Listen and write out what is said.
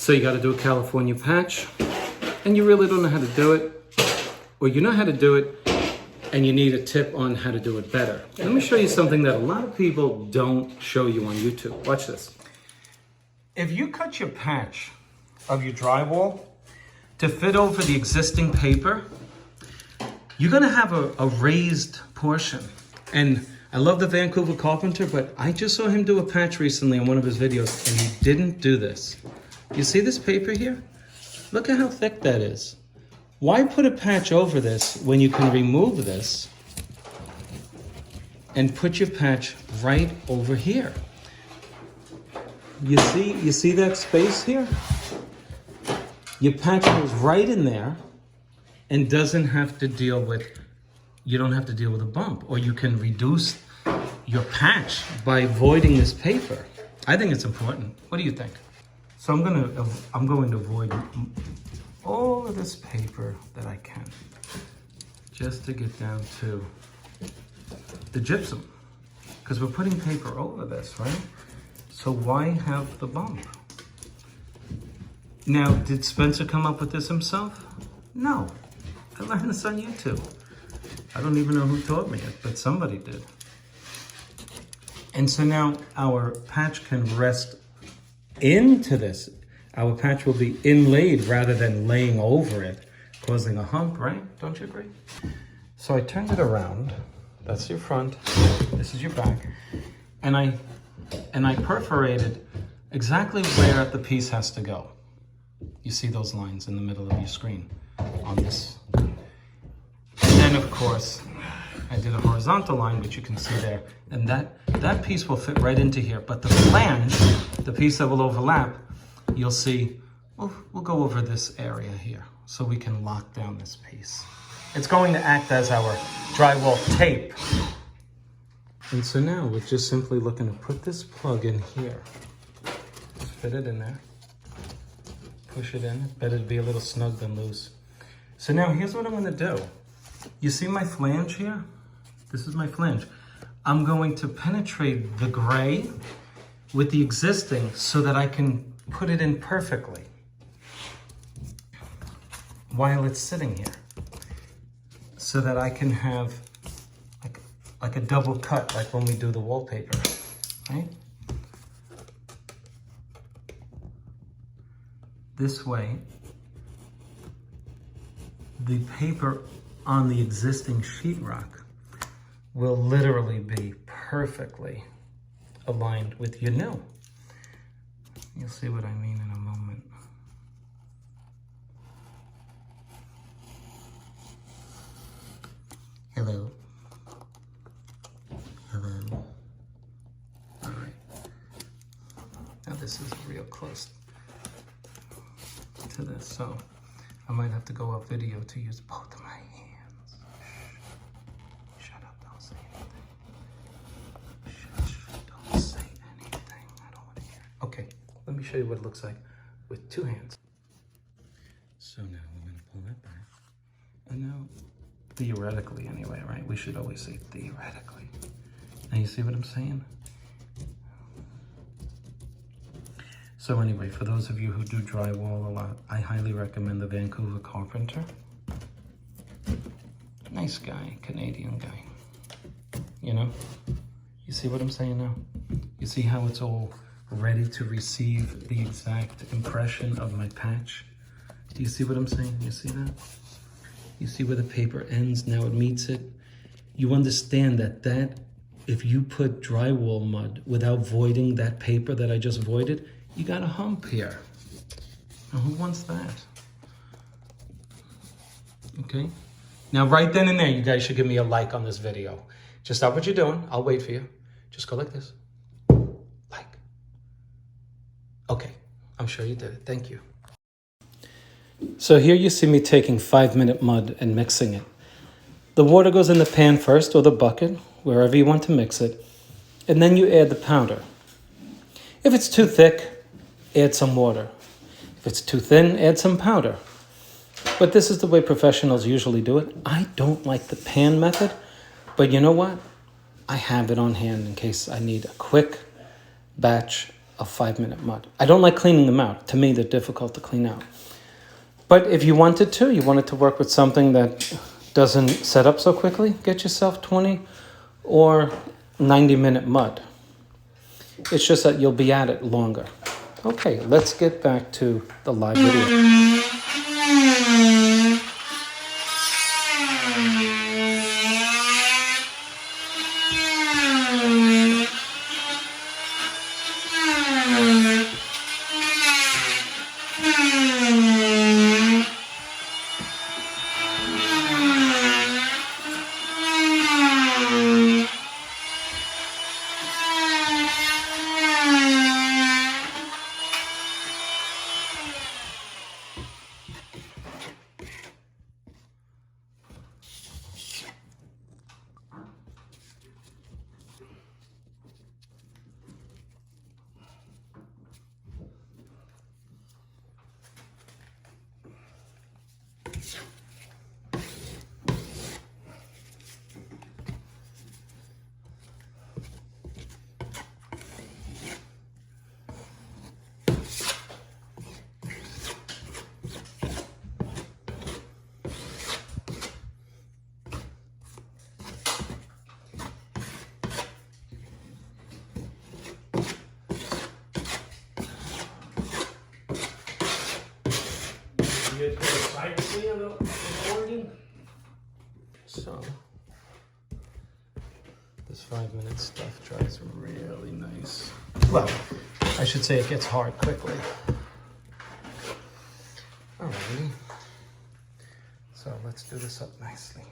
So you got to do a California patch, and you really don't know how to do it, or you know how to do it, and you need a tip on how to do it better. Let me show you something that a lot of people don't show you on YouTube. Watch this. If you cut your patch of your drywall to fit over the existing paper, you're gonna have a raised portion. And I love the Vancouver carpenter, but I just saw him do a patch recently on one of his videos, and he didn't do this. You see this paper here? Look at how thick that is. Why put a patch over this when you can remove this and put your patch right over here? You see that space here? Your patch goes right in there and doesn't have to deal with, you don't have to deal with a bump, or you can reduce your patch by avoiding this paper. I think it's important. What do you think? So I'm going to avoid all of this paper that I can, just to get down to the gypsum, because we're putting paper over this, right? So why have the bump? Now, did Spencer come up with this himself? No, I learned this on YouTube. I don't even know who taught me it, but somebody did. And so now our patch can rest into this. Our patch will be inlaid rather than laying over it, causing a hump, right? Don't you agree? So I turned it around. That's your front. This is your back. And I perforated exactly where the piece has to go. You see those lines in the middle of your screen on this. And then, of course, I did a horizontal line, which you can see there. And that piece will fit right into here. But the flange, the piece that will overlap, you'll see, we'll go over this area here so we can lock down this piece. It's going to act as our drywall tape. And so now we're just simply looking to put this plug in here. Just fit it in there. Push it in. Better to be a little snug than loose. So now here's what I'm going to do. You see my flange here? This is my flange. I'm going to penetrate the gray with the existing so that I can put it in perfectly while it's sitting here, so that I can have like a double cut, like when we do the wallpaper, right? This way, the paper on the existing sheetrock will literally be perfectly aligned with your new. You'll see what I mean in a moment. Hello. Hello. All right. Now this is real close to this, so I might have to go off video to use both of my hands. Shh. Shut up, don't say anything. Shh, don't say anything. I don't want to hear it. Okay, let me show you what it looks like with two hands. So now we're going to pull that back. And now, theoretically anyway, right? We should always say theoretically. Now you see what I'm saying? So anyway, for those of you who do drywall a lot, I highly recommend the Vancouver carpenter. Nice guy, Canadian guy. You know? You see what I'm saying now? You see how it's all ready to receive the exact impression of my patch? Do you see what I'm saying? You see that? You see where the paper ends, now it meets it? You understand that if you put drywall mud without voiding that paper that I just voided, you got a hump here. Now who wants that? Okay? Now right then and there, you guys should give me a like on this video. Just stop what you're doing. I'll wait for you. Just go like this. Like. Okay. I'm sure you did it. Thank you. So here you see me taking 5-minute mud and mixing it. The water goes in the pan first, or the bucket, wherever you want to mix it, and then you add the powder. If it's too thick, add some water. If it's too thin, add some powder. But this is the way professionals usually do it. I don't like the pan method, but you know what? I have it on hand in case I need a quick batch a 5-minute mud. I don't like cleaning them out. To me, they're difficult to clean out. But if you wanted to work with something that doesn't set up so quickly, get yourself 20 or 90-minute mud. It's just that you'll be at it longer. Okay, let's get back to the live video. So this 5-minute stuff dries really nice. Well, I should say it gets hard quickly. Alrighty. So let's do this up nicely.